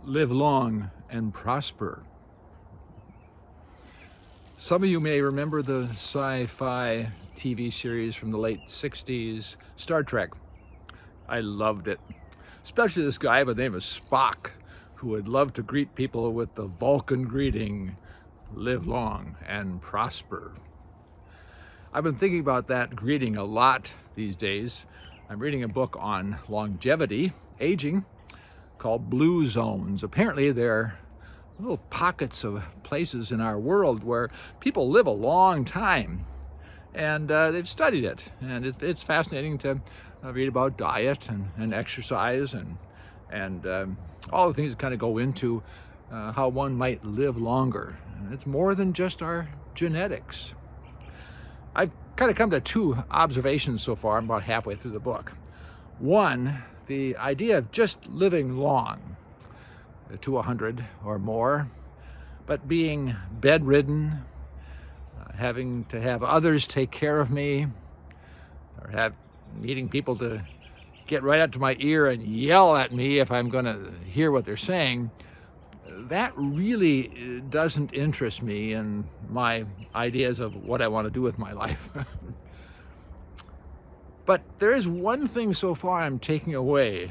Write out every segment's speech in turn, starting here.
live long and prosper. Some of you may remember the sci-fi TV series from the late 60s, Star Trek. I loved it, especially this guy by the name of Spock, who would love to greet people with the Vulcan greeting, live long and prosper. I've been thinking about that greeting a lot these days. I'm reading a book on longevity, aging, called Blue Zones. Apparently there are little pockets of places in our world where people live a long time, and they've studied it, and it's fascinating to read about diet and exercise and all the things that kind of go into how one might live longer. And it's more than just our genetics. I've kind of come to two observations so far. I'm about halfway through the book. One, the idea of just living long, to 100 or more, but being bedridden, having to have others take care of me, or needing people to get right up to my ear and yell at me if I'm going to hear what they're saying, that really doesn't interest me in my ideas of what I want to do with my life. But there is one thing so far I'm taking away,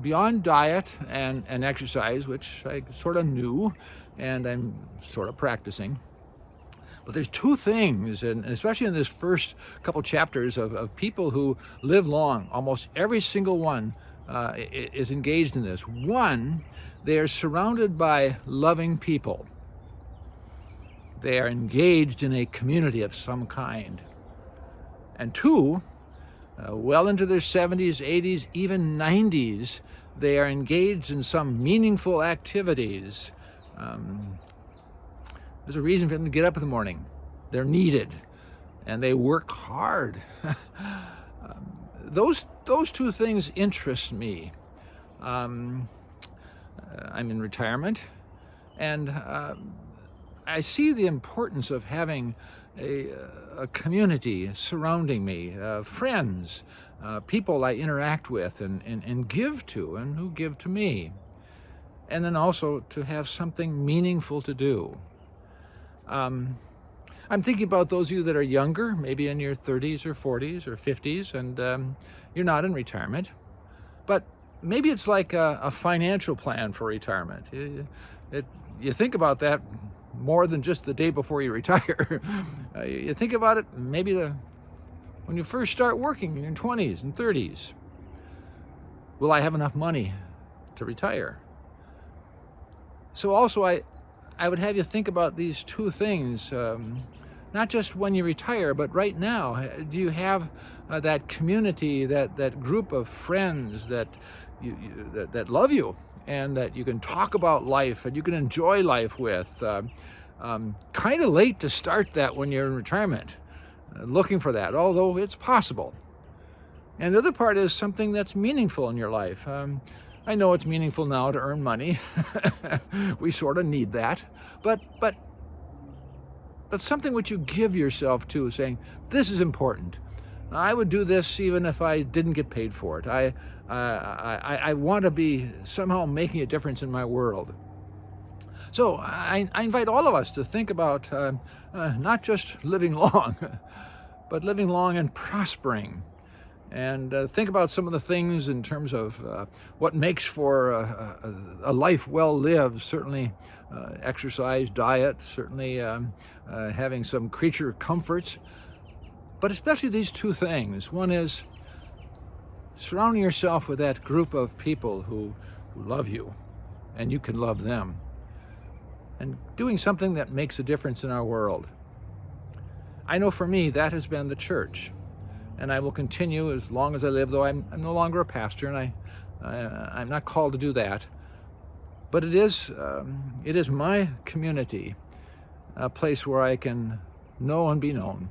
beyond diet and exercise, which I sort of knew and I'm sort of practicing. But there's two things, and especially in this first couple chapters of people who live long, almost every single one is engaged in this. One, they are surrounded by loving people. They are engaged in a community of some kind. And two, well into their 70s, 80s, even 90s, they are engaged in some meaningful activities. There's a reason for them to get up in the morning. They're needed, and they work hard. Those two things interest me. I'm in retirement, and I see the importance of having a community surrounding me, friends, people I interact with and give to, and who give to me. And then also to have something meaningful to do. I'm thinking about those of you that are younger, maybe in your 30s or 40s or 50s, and you're not in retirement. But maybe it's like a financial plan for retirement. You think about that more than just the day before you retire. You think about it maybe when you first start working in your 20s and 30s. Will I have enough money to retire? So also I would have you think about these two things, not just when you retire, but right now. Do you have that community, that group of friends that love you and that you can talk about life and you can enjoy life with? Kind of late to start that when you're in retirement, looking for that, although it's possible. And the other part is something that's meaningful in your life. I know it's meaningful now to earn money. We sort of need that, but something which you give yourself to, saying, this is important. I would do this even if I didn't get paid for it. I want to be somehow making a difference in my world. So I invite all of us to think about not just living long, but living long and prospering. And think about some of the things in terms of what makes for a life well lived. Certainly exercise, diet, certainly having some creature comforts, but especially these two things. One is surrounding yourself with that group of people who love you and you can love them, and doing something that makes a difference in our world. I know for me that has been the church. And I will continue as long as I live, though I'm no longer a pastor, and I'm not called to do that. But it is my community, a place where I can know and be known.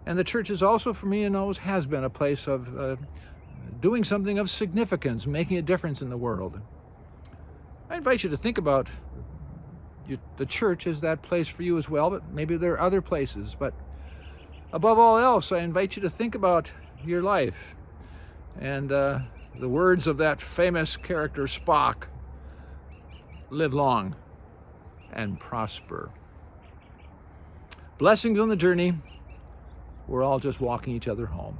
And the church is also, for me, and always has been, a place of doing something of significance, making a difference in the world. I invite you to think about the church as that place for you as well, but maybe there are other places. But above all else, I invite you to think about your life. And the words of that famous character Spock, live long, and prosper. Blessings on the journey. We're all just walking each other home.